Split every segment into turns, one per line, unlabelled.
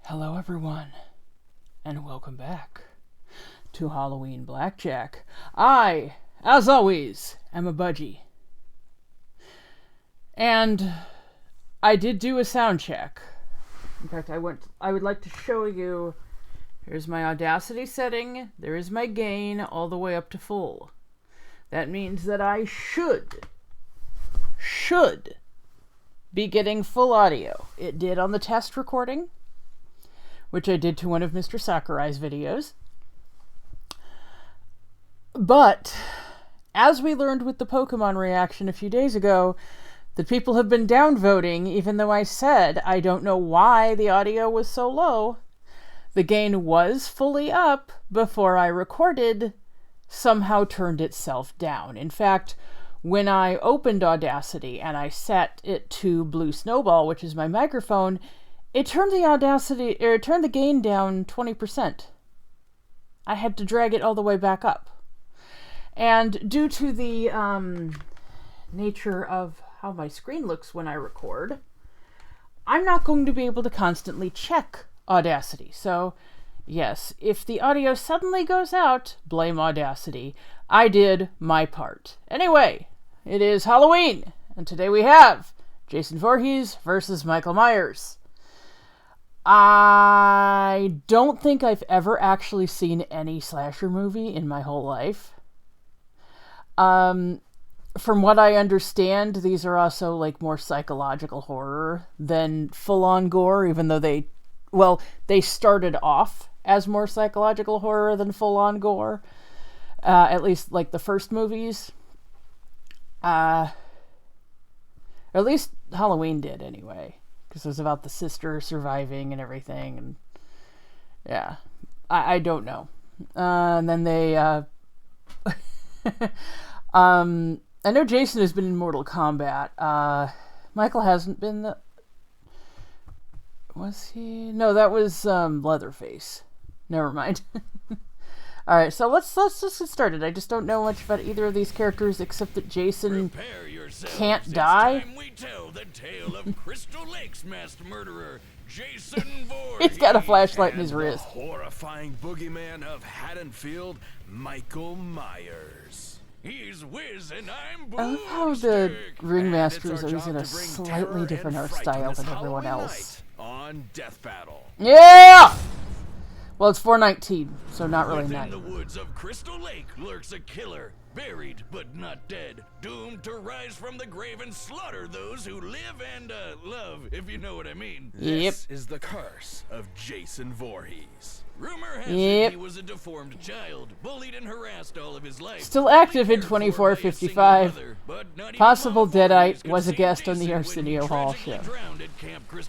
Hello everyone, and welcome back to Halloween Blackjack. I, as always, am a Budgie. And I did do a sound check. In fact, I would like to show you, here's my Audacity setting, there is my gain all the way up to full. That means that I should be getting full audio. It did on the test recording, which I did to one of Mr. Sakurai's videos. But, as we learned with the Pokemon reaction a few days ago, the people have been downvoting, even though I said I don't know why the audio was so low. The gain was fully up before I recorded, somehow turned itself down. In fact, when I opened Audacity and I set it to Blue Snowball, which is my microphone, it turned the gain down 20%. I had to drag it all the way back up. And due to the nature of how my screen looks when I record, I'm not going to be able to constantly check Audacity. So, yes, if the audio suddenly goes out, blame Audacity. I did my part. Anyway, it is Halloween, and today we have Jason Voorhees versus Michael Myers. I don't think I've ever actually seen any slasher movie in my whole life. From what I understand, these are also like more psychological horror than full-on gore, even though they started off as more psychological horror than full-on gore. At least like the first movies. Or at least Halloween did anyway. Because it was about the sister surviving and everything, and yeah, I don't know. And then they, I know Jason has been in Mortal Kombat. Michael hasn't been. Was he? No, that was Leatherface. Never mind. All right, so let's just get started. I just don't know much about either of these characters except that Jason can't die.
It's time we tell the tale of Crystal Lake's masked murderer, Jason Voorhees.
He's got a flashlight in his
and
wrist.
The horrifying boogeyman of Haddonfield, Michael Myers. He's Wiz and I'm Boomstick.
I love how the ringmaster is always in a slightly different art style than everyone else.
On Death Battle.
Yeah! Well, it's 419, so not really night.
Within the woods of Crystal Lake lurks a killer, buried but not dead, doomed to rise from the grave and slaughter those who live and love, if you know what I mean.
Yep.
This is the curse of Jason Voorhees. Rumor has it he was a deformed child, bullied and harassed all of his life.
Still active in 2455. Possible Deadite was a guest on the Arsenio Hall show.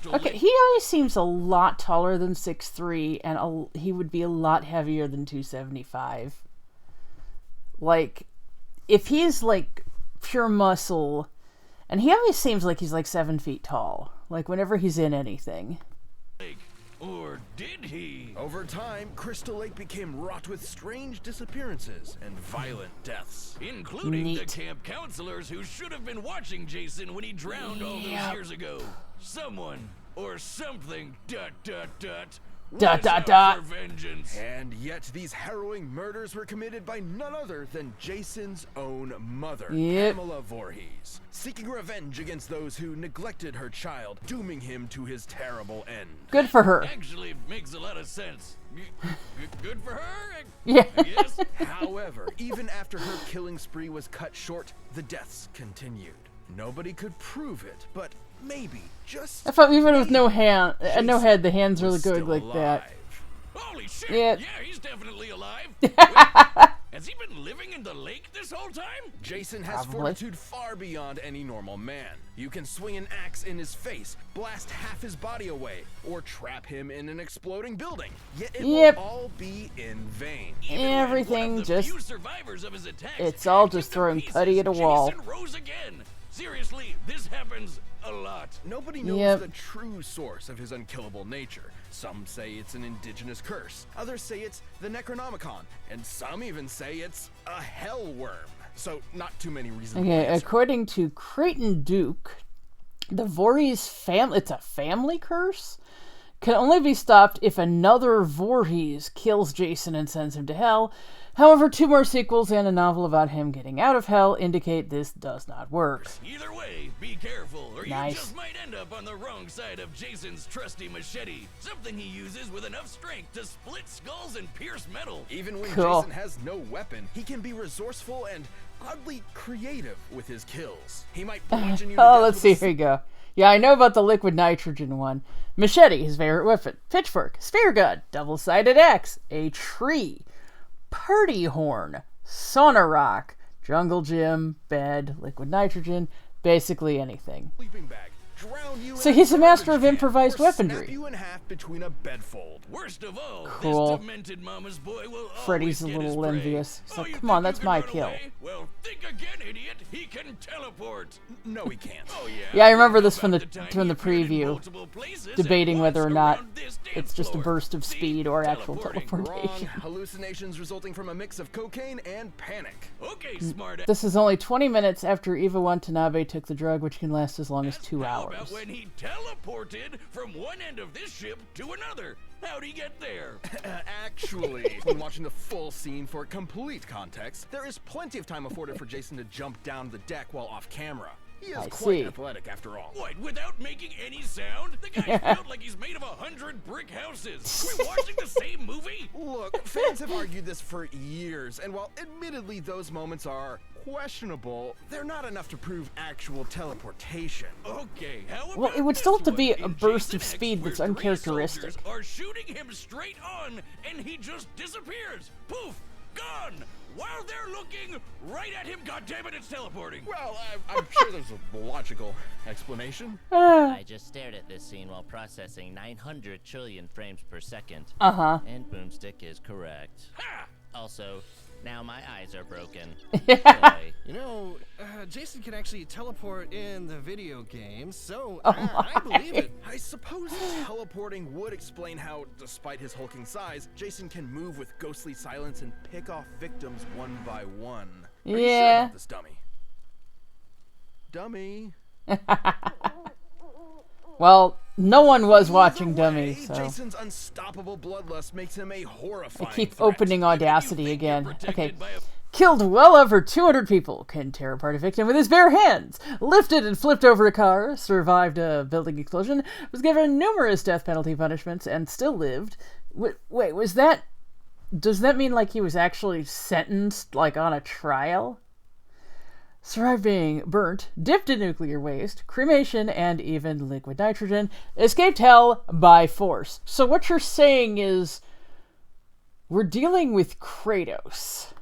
Okay, he always seems a lot taller than 6'3", and he would be a lot heavier than 275. Like, if he's like pure muscle, and he always seems like he's like 7 feet tall, like whenever he's in anything.
Or did he?
Over time, Crystal Lake became wrought with strange disappearances and violent deaths.
Including the camp counselors who should have been watching Jason when he drowned all those years ago. Someone or something ... For vengeance.
And yet these harrowing murders were committed by none other than Jason's own mother, Pamela Voorhees, seeking revenge against those who neglected her child, dooming him to his terrible end.
Good for her.
Actually makes a lot of sense. Good for her,
yeah.
I guess.
However, even after her killing spree was cut short, the deaths continued. Nobody could prove it, but maybe, just
I thought even with no head, the hands really good like that.
Holy shit!
Yeah.
Yeah, he's definitely alive. Has he been living in the lake this whole time?
Jason has fortitude far beyond any normal man. You can swing an axe in his face, blast half his body away, or trap him in an exploding building. Yet it will all be in vain.
Everything just...
Few survivors of his attacks
it's all just throwing putty at a wall.
Jason rose again. Seriously, this happens a lot.
Nobody knows the true source of his unkillable nature. Some say it's an indigenous curse, others say it's the Necronomicon, and some even say it's a hell worm. So, not too many reasons.
Okay, according to Creighton Duke, the Voorhees family, it's a family curse, can only be stopped if another Voorhees kills Jason and sends him to hell. However, 2 more sequels and a novel about him getting out of hell indicate this does not work.
Either way, be careful, or
Nice.
you just might end up on the wrong side of Jason's trusty machete. Something he uses with enough strength to split skulls and pierce metal.
Even when
Cool.
Jason has no weapon, he can be resourceful and oddly creative with his kills. He might bludgeon you to
Oh,
death
let's
with
see.
a
Here you go. Yeah, I know about the liquid nitrogen one. Machete, his favorite weapon. Pitchfork, spear gun, double-sided axe, a tree, party horn, sauna rock, jungle gym, bed, liquid nitrogen, basically anything.
sleeping bag, drown you
So
in
he's a master
garbage
of
can,
improvised
or
weaponry.
Snap you in half between a bedfold.
Worst of all,
Cool.
this demented mama's boy will
Freddy's
always
a
get
little
his prey.
envious. He's
Oh,
like,
you
come on,
think you
that's
can
my
run
kill.
away? Well, think again, idiot. He can teleport.
No, he can't.
Oh yeah.
Yeah, I remember this
About
from
time
the
he appeared in
preview,
multiple places at
debating
once
whether or not
around this dance
it's just a
floor.
burst of
See?
speed or actual
Teleporting.
teleportation.
Wrong. Hallucinations resulting from a mix of cocaine and panic.
Okay, smart.
This is only 20 minutes after Eva Watanabe took the drug, which can last as long as 2
How
hours.
about when he teleported from one end of this ship to another? How'd he get there?
Actually, when watching the full scene for complete context, there is plenty of time afforded for Jason to jump down the deck while off camera. He is
I
quite
see.
athletic after all.
What, without making any sound? The guy's built like he's made of 100 brick houses. Are we watching the same movie?
Look, fans have argued this for years, and while admittedly those moments are questionable, they're not enough to prove actual teleportation.
Okay, how about
Well, it would still have to
this
be
one?
a
In
burst
Jason
of
X,
speed that's
where 3
uncharacteristic.
soldiers are shooting him straight on, and he just disappears. Poof, gone. While they're looking right at him, goddammit, it's teleporting.
Well, I'm sure there's a logical explanation.
I just stared at this scene while processing 900 trillion frames per second.
Uh-huh.
And Boomstick is correct.
Ha!
Also, now my eyes are broken.
You know, Jason can actually teleport in the video game, so
Oh
I believe it.
I suppose teleporting would explain how, despite his hulking size, Jason can move with ghostly silence and pick off victims one by one. Are you sure
Yeah.
about this, dummy? Dummy.
Well, no one was watching
Either
Dummy,
way,
so
Jason's unstoppable bloodlust makes him a horrifying
I keep
threat.
opening Audacity
You think you're
again. Okay.
protected by a
Killed well over 200 people, can tear apart a victim with his bare hands, lifted and flipped over a car, survived a building explosion, was given numerous death penalty punishments, and still lived. Wait, was that... Does that mean, like, he was actually sentenced, like, on a trial? Survived being burnt, dipped in nuclear waste, cremation, and even liquid nitrogen. Escaped hell by force. So what you're saying is... We're dealing with Kratos.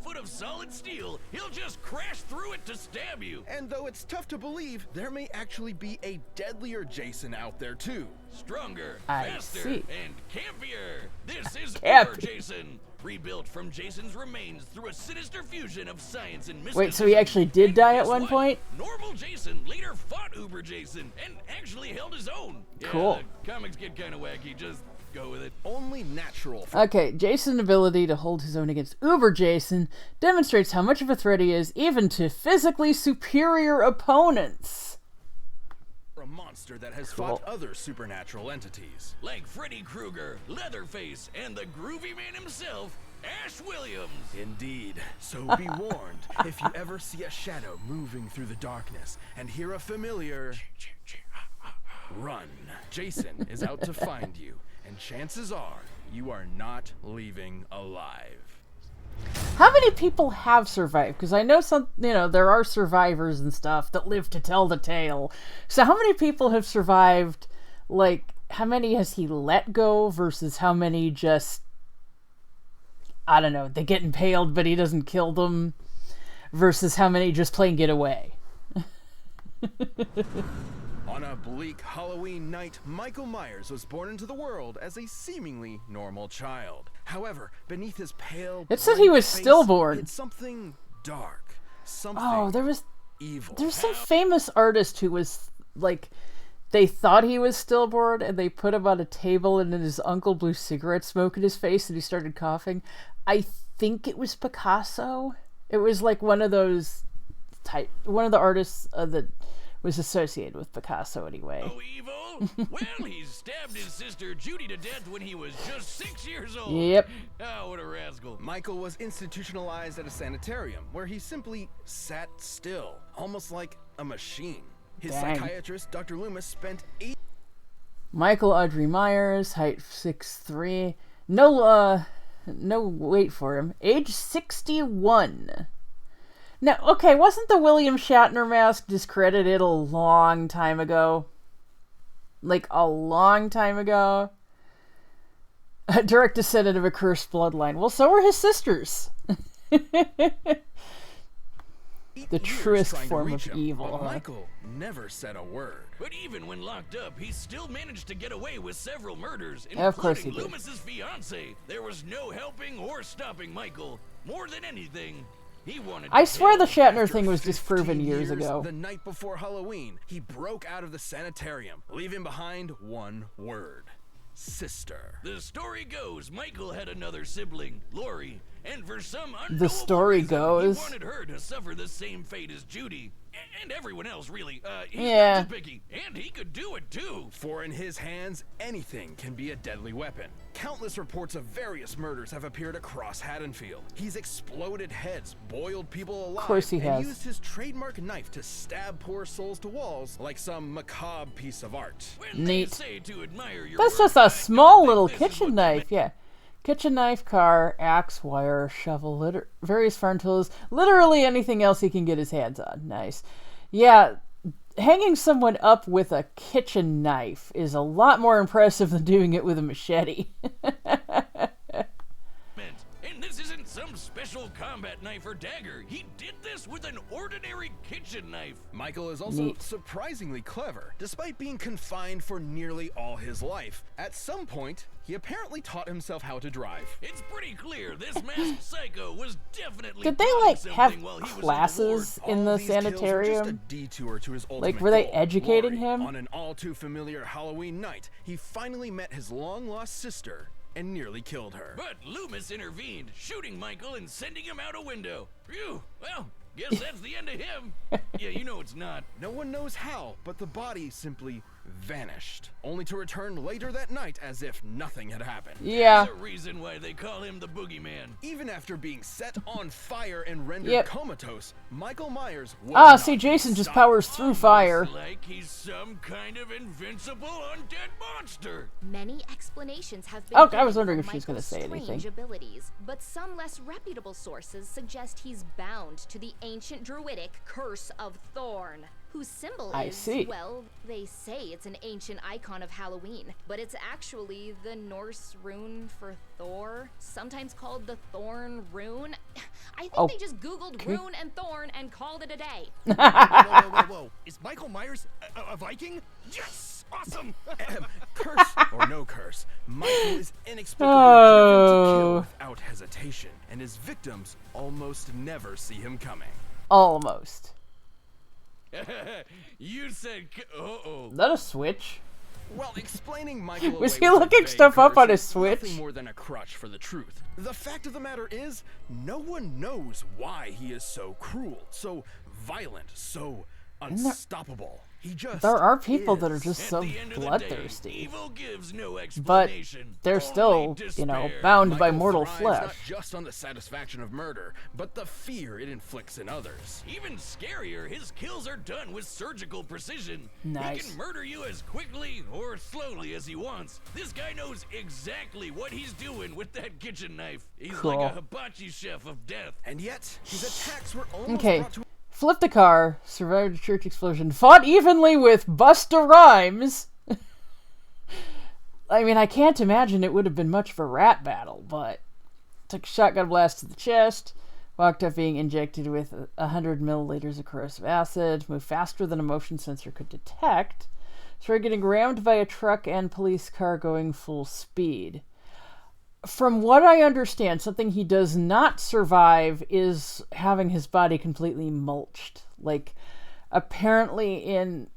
foot of solid steel, he'll just crash through it to stab you.
And though it's tough to believe, there may actually be a deadlier Jason out there too.
Stronger,
I
faster,
see.
and campier. This is
Camp.
Uber Jason, rebuilt from Jason's remains through a sinister fusion of science and mysticism.
Wait, so he actually did
And
die at
guess
one
what?
point?
Normal Jason later fought Uber Jason and actually held his own. Yeah,
Cool.
the comics get kind of wacky. Just go with it.
Only natural.
Okay, Jason's ability to hold his own against Uber Jason demonstrates how much of a threat he is even to physically superior opponents.
For a monster that has fought other supernatural entities.
Like Freddy Krueger, Leatherface, and the groovy man himself, Ash Williams.
Indeed. So be warned, if you ever see a shadow moving through the darkness and hear a familiar, run. Jason is out to find you, and chances are you are not leaving alive.
How many people have survived? Because I know there are survivors and stuff that live to tell the tale. So how many people have survived? Like, how many has he let go versus how many just, I don't know, they get impaled but he doesn't kill them, versus how many just plain get away?
On a bleak Halloween night, Michael Myers was born into the world as a seemingly normal child. However, beneath his pale,
It said he was
face,
stillborn.
hid something dark, something
Oh, there's
evil.
some famous artist who was, like, they thought he was stillborn and they put him on a table and then his uncle blew cigarette smoke in his face and he started coughing. I think it was Picasso. It was like one of the artists that was associated with Picasso anyway.
Oh, evil? Well, he stabbed his sister Judy to death when he was just 6 years old.
Yep.
Oh, what a rascal.
Michael was institutionalized at a sanitarium where he simply sat still, almost like a machine. His
Dang.
psychiatrist, Dr. Loomis, spent 8
Michael Audrey Myers, height 6'3". No weight for him. Age 61. Now, okay, wasn't the William Shatner mask discredited a long time ago? Like, a long time ago? A direct descendant of a cursed bloodline. Well, so were his sisters. The truest form of evil.
But
Huh?
Michael never said a word.
But even when locked up, he still managed to get away with several murders,
Of course he
including
did.
Loomis's fiancée. There was no helping or stopping Michael. More than anything, he wanted
I
to
swear the
kill.
Shatner thing was disproven
15
years ago.
The night before Halloween, he broke out of the sanitarium, leaving behind one word: sister.
The story goes Michael had another sibling, Lori, and for some
The
unknowable
story
reason,
goes.
he wanted her to suffer the same fate as Judy. And everyone else, really. He's
Yeah.
not too picky, and he could do it too.
For in his hands, anything can be a deadly weapon. Countless reports of various murders have appeared across Haddonfield. He's exploded heads, boiled people alive,
Of course he
and
has.
used his trademark knife to stab poor souls to walls like some macabre piece of art.
When
Neat.
They say to admire your
That's
work,
just
I
a
don't
small
think
little
this is what
kitchen
you
knife,
meant.
yeah. Kitchen knife, car, axe, wire, shovel, various farm tools, literally anything else he can get his hands on. Nice. Yeah, hanging someone up with a kitchen knife is a lot more impressive than doing it with a machete.
And this isn't some special combat knife or dagger. He did this with an ordinary kitchen knife.
Michael is also
Neat.
surprisingly clever, despite being confined for nearly all his life. At some point, he apparently taught himself how to drive.
It's pretty clear this masked psycho was definitely
Did they,
plotting
like, have
something while he was on the
classes
board.
in
All
the
these kills were just a
sanitarium?
detour to his ultimate
Like, were they
goal.
educating
Lori,
him?
On an all-too-familiar Halloween night, he finally met his long-lost sister and nearly killed her.
But Loomis intervened, shooting Michael and sending him out a window. Phew, well, guess that's the end of him. Yeah, you know it's not.
No one knows how, but the body simply vanished, only to return later that night as if nothing had happened.
Yeah.
There's a reason why they call him the boogeyman.
Even after being set on fire and rendered
Yep.
comatose, Michael Myers was
Ah,
not
see, Jason just
stopped.
powers through fire.
Almost like he's some kind of invincible undead monster.
Many explanations have been
Oh, I
given
was wondering
for
if she was gonna
Michael's
say
strange
anything.
abilities, but some less reputable sources suggest he's bound to the ancient druidic Curse of Thorn, whose symbol
I
is,
see.
well, they say it's an ancient icon of Halloween, but it's actually the Norse rune for Thor, sometimes called the Thorn rune. I think
Oh,
they just Googled rune and thorn and called it a day.
Whoa. Is Michael Myers a Viking? Yes! Awesome!
Curse or no curse, Michael is inexplicably driven
Oh.
to kill without hesitation, and his victims almost never see him coming.
Almost.
You said, uh-oh.
Is that a switch?
Well, explaining Michael
Was
away
he
with a
looking
vague
stuff up
curse
on his
is
Switch?
Nothing more than a crutch for the truth. The fact of the matter is, no one knows why he is so cruel, so violent, so unstoppable. He just
There are people that are
is.
just
At
so
the end of the day,
bloodthirsty.
evil gives no
But
explanation.
they're
only
still, you know,
despair.
bound by
Michael
mortal
thrives
flesh.
not just on the satisfaction of murder, but the fear it inflicts in others.
Even scarier, his kills are done with surgical precision. He
Nice.
can murder you as quickly or slowly as he wants. This guy knows exactly what he's doing with that kitchen knife. He's
Cool.
like a hibachi chef of death.
And yet, his attacks were almost
Okay.
brought to
Flipped a car, survived a church explosion, fought evenly with Busta Rhymes. I mean, I can't imagine it would have been much of a rap battle, but took a shotgun blast to the chest, walked up being injected with 100 milliliters of corrosive acid, moved faster than a motion sensor could detect, started getting rammed by a truck and police car going full speed. From what I understand, something he does not survive is having his body completely mulched. Like, apparently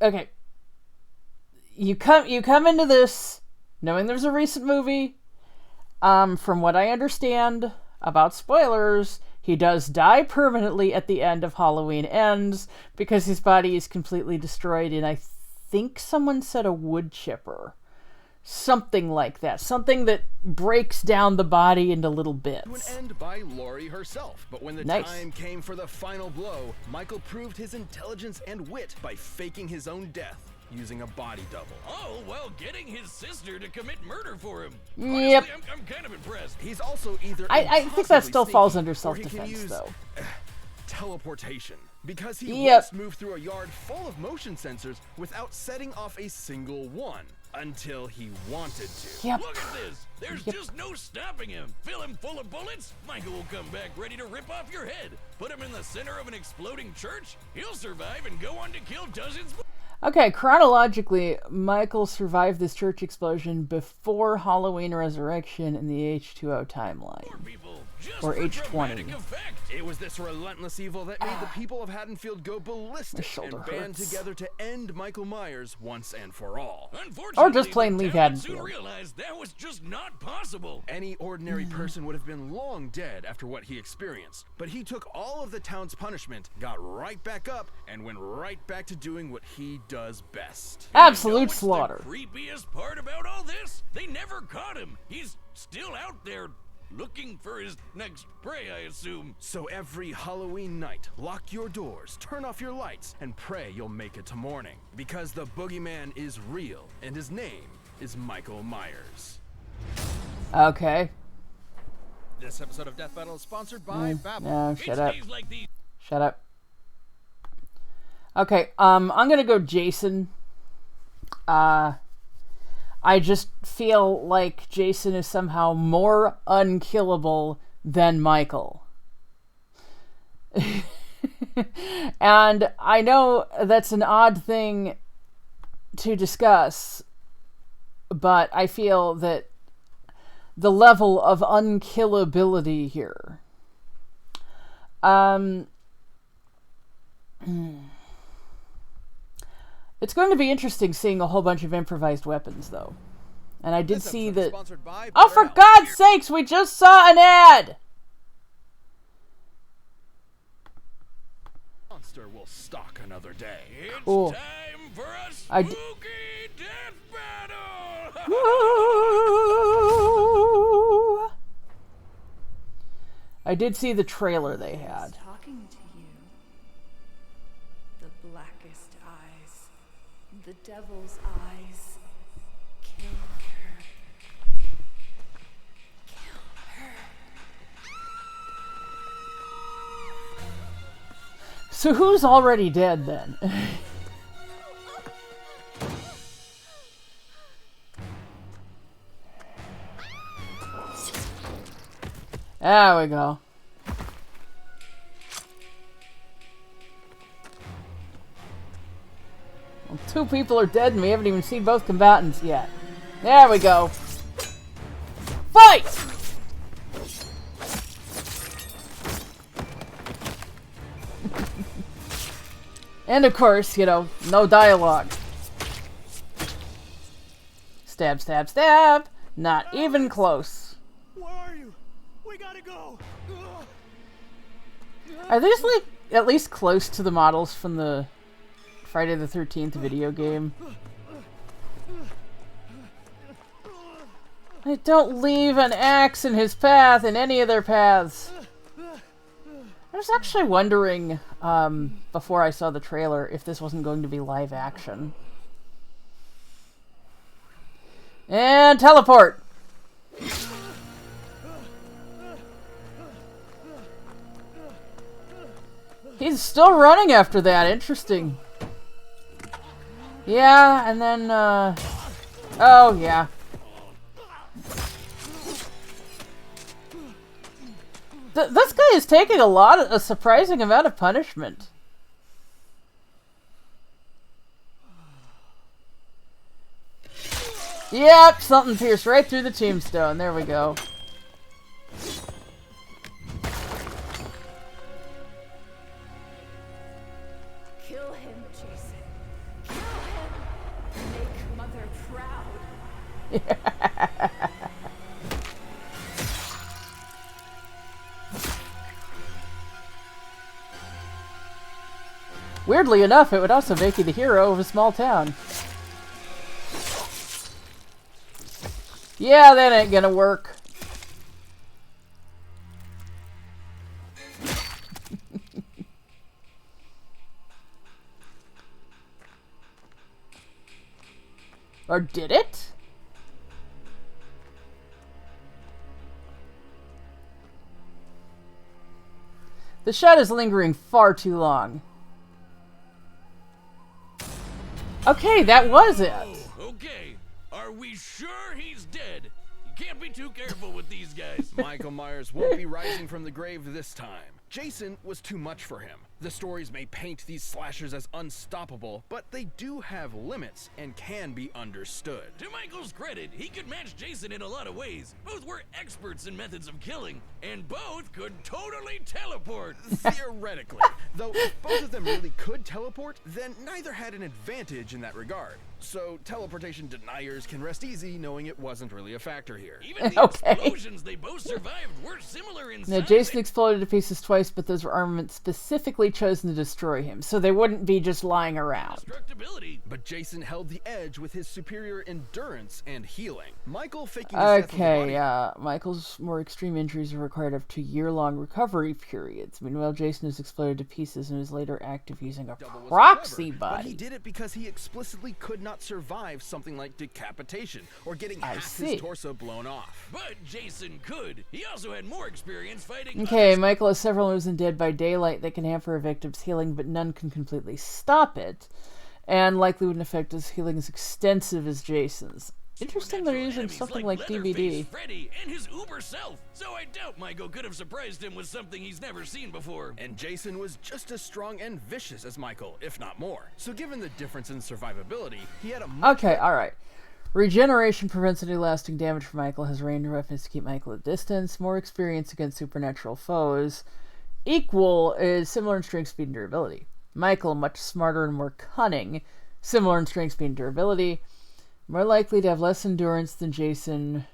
okay, you come into this knowing there's a recent movie. From what I understand about spoilers, He does die permanently at the end of Halloween Ends because his body is completely destroyed in, I think someone said, a wood chipper. Something like that. Something that breaks down the body into little bits.
To an end by Laurie herself. But when the time came for the final blow, Michael proved his intelligence and wit by faking his own death using a body double.
All while getting his sister to commit murder for him.
Yep.
Honestly, I'm kind of impressed.
He's also either
I think that still falls under self-defense, though.
Teleportation. Because he once moved through a yard full of motion sensors without setting off a single one. Until he wanted to.
Yep.
Look at this. There's just no stopping him. Fill him full of bullets. Michael will come back ready to rip off your head. Put him in the center of an exploding church. He'll survive and go on to kill dozens more.
Okay, chronologically, Michael survived this church explosion before Halloween Resurrection in the H2O timeline. Or H20.
It was this relentless evil that made the people of Haddonfield go ballistic and band together to end Michael Myers once and for all.
Or just plain leave Haddonfield.
Soon realized that was just not possible.
Any ordinary person would have been long dead after what he experienced. But he took all of the town's punishment, got right back up, and went right back to doing what he does best.
Absolute slaughter.
The creepiest part about all this? They never caught him. He's still out there looking for his next prey, I assume.
So every Halloween night, lock your doors, turn off your lights, and pray you'll make it to morning. Because the boogeyman is real, and his name is Michael Myers.
Okay.
This episode of Death Battle is sponsored by Babel.
No, shut up.
Like
Shut up. Okay, I'm gonna go Jason. I just feel like Jason is somehow more unkillable than Michael. And I know that's an odd thing to discuss, but I feel that the level of unkillability here. It's going to be interesting seeing a whole bunch of improvised weapons, though. And I did see that... Oh, for God's sakes, we just saw an ad!
Monster will stalk another day.
It's
Cool.
time for a spooky death battle!
I did see the trailer they had.
Talking to you. The blackest eyes. The devil's eyes. Kill her. Kill her.
So who's already dead, then? There we go. Well, 2 people are dead and we haven't even seen both combatants yet. There we go. Fight! And of course, you know, no dialogue. Stab, stab, stab. Not even close.
Where are you? We gotta go.
Are these, like, at least close to the models from the Friday the 13th video game? Don't leave an axe in his path, in any of their paths. I was actually wondering, before I saw the trailer, if this wasn't going to be live action. And teleport! He's still running after that. Interesting. Yeah, and then, oh, yeah. This guy is taking a surprising amount of punishment. Yep, something pierced right through the tombstone. There we go.
Kill him, Jason. Kill him. Make Mother proud.
Weirdly enough, it would also make you the hero of a small town. Yeah, that ain't gonna work. Or did it? The shot is lingering far too long. Okay, that was it.
Oh, okay. Are we sure he's dead? You can't be too careful with these guys.
Michael Myers won't be rising from the grave this time. Jason was too much for him. The stories may paint these slashers as unstoppable, but they do have limits and can be understood.
To Michael's credit, he could match Jason in a lot of ways. Both were experts in methods of killing, and both could totally teleport.
Theoretically. Though if both of them really could teleport, then neither had an advantage in that regard. So teleportation deniers can rest easy knowing it wasn't really a factor here.
Even the explosions they both survived were similar in
Now,
size.
Jason exploded to pieces twice, but those were armaments specifically chosen to destroy him, so they wouldn't be just lying around.
Destructibility.
But Jason held the edge with his superior endurance and healing. Michael faking his death with the
Okay,
body.
Michael's more extreme injuries are required up to year-long recovery periods. Meanwhile, Jason is exploded to pieces and is later active using a
Double was
proxy
clever, But he
body.
did it because he explicitly could not survive something like decapitation or getting
I
half
see.
his torso blown off.
But Jason could. He also had more experience fighting
Okay,
others.
Michael has several moves in Dead by Daylight that can hamper a victim's healing, but none can completely stop it, and likely wouldn't affect his healing as extensive as Jason's. Interesting they're
Supernatural
using
enemies
something like
Leatherface,
DVD.
Freddy, and his uber self. So I doubt Michael could have surprised him with something he's never seen before.
And Jason was just as strong and vicious as Michael, if not more. So given the difference in survivability, he had a much
Okay, alright. Regeneration prevents any lasting damage for Michael, has ranged weapons to keep Michael at distance, more experience against supernatural foes. Equal is similar in strength, speed, and durability. Michael, much smarter and more cunning, similar in strength, speed, and durability. More likely to have less endurance than Jason.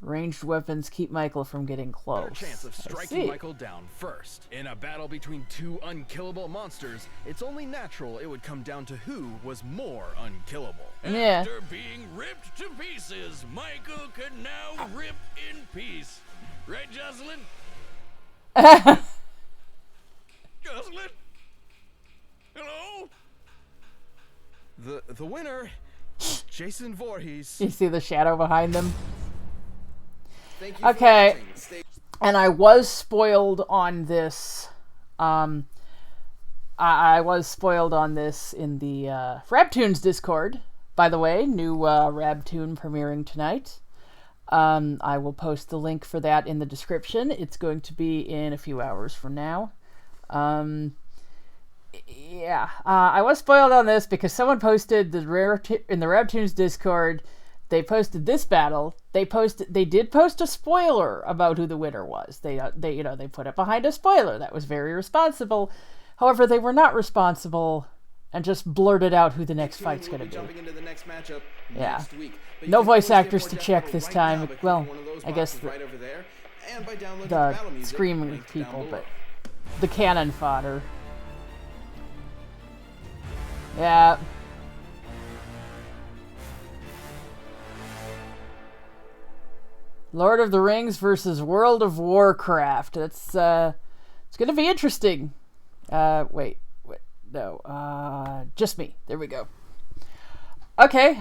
Ranged weapons keep Michael from getting close.
better chance of
I
striking
see.
Michael down first. In a battle between two unkillable monsters, it's only natural it would come down to who was more unkillable.
Yeah.
After being ripped to pieces, Michael could now rip in peace. Right, Jocelyn? Jocelyn? Hello?
The winner, Jason Voorhees.
You see the shadow behind them?
Thank you
Okay.
for watching. Stay
And I was spoiled on this. I was spoiled on this in the Rabtoons Discord. By the way, new Rabtoon premiering tonight. I will post the link for that in the description. It's going to be in a few hours from now. Yeah, I was spoiled on this because someone posted in the Rabtoons Discord. They posted this battle. They did post a spoiler about who the winner was. They put it behind a spoiler. That was very responsible. However, they were not responsible and just blurted out who the next fight's going to be.
jumping into the next matchup
Yeah.
next week. But you
No
can
voice
always get
actors
more
to
depth
check
on it
this
right
time.
now by
Well,
clicking one of those
I guess
boxes right over there and by downloading
the
battle music
screaming
linked down
people,
below.
but the cannon fodder. Yeah. Lord of the Rings versus World of Warcraft. That's it's gonna be interesting. Wait, no. Just me. There we go. Okay.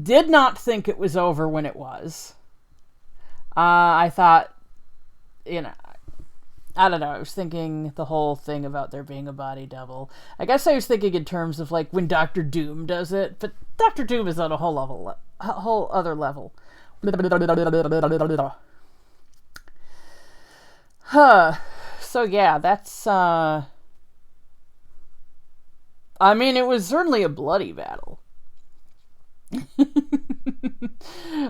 Did not think it was over when it was. I thought, I don't know. I was thinking the whole thing about there being a body double. I guess I was thinking in terms of like when Doctor Doom does it, but Doctor Doom is on a whole other level. Huh. So yeah, that's. I mean, it was certainly a bloody battle.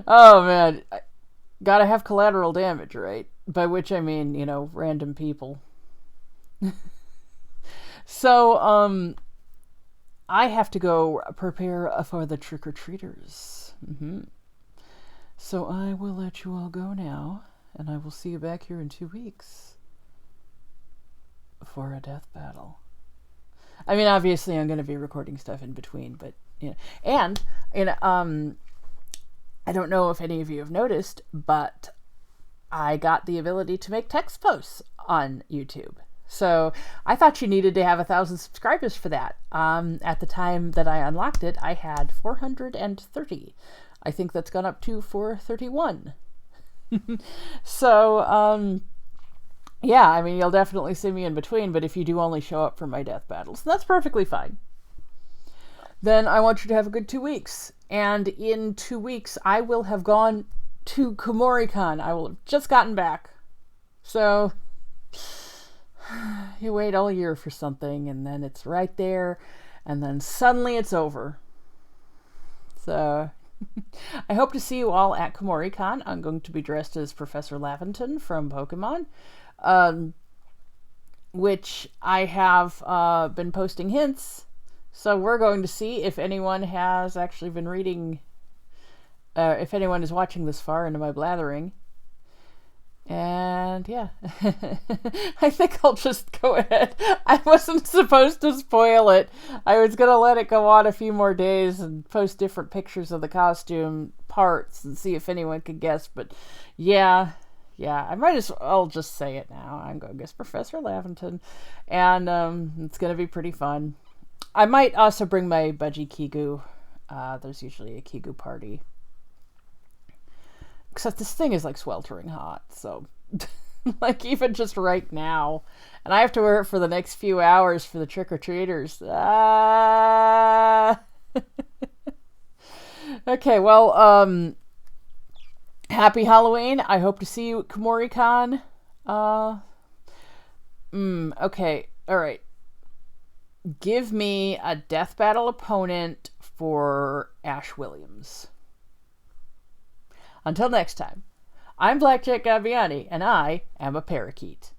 Oh man, gotta have collateral damage, right? By which I mean, random people. So, I have to go prepare for the trick-or-treaters. So I will let you all go now, and I will see you back here in 2 weeks for a death battle. I mean, obviously I'm going to be recording stuff in between, but, you know. And, I don't know if any of you have noticed, but I got the ability to make text posts on YouTube. So I thought you needed to have 1,000 subscribers for that. At the time that I unlocked it, I had 430. I think that's gone up to 431. So, yeah, I mean, you'll definitely see me in between, but if you do only show up for my death battles, that's perfectly fine. Then I want you to have a good 2 weeks. And in 2 weeks, I will have gone to KomoriCon. I will have just gotten back. So you wait all year for something, and then it's right there, and then suddenly it's over. So I hope to see you all at KomoriCon. I'm going to be dressed as Professor Laventon from Pokemon, which I have been posting hints. So we're going to see if anyone has actually been reading, if anyone is watching this far into my blathering. And yeah, I think I'll just go ahead. I wasn't supposed to spoil it. I was going to let it go on a few more days and post different pictures of the costume parts and see if anyone could guess. But yeah, I might as well just say it now. I'm going as Professor Laventon, and it's going to be pretty fun. I might also bring my Budgie Kigu. There's usually a Kigu party. Except this thing is like sweltering hot, so like even just right now, and I have to wear it for the next few hours for the trick-or-treaters. Okay, well, happy Halloween. I hope to see you at KomoriCon. Okay, alright. Give me a death battle opponent for Ash Williams. Until next time, I'm Blackjack Gabbiani, and I am a parakeet.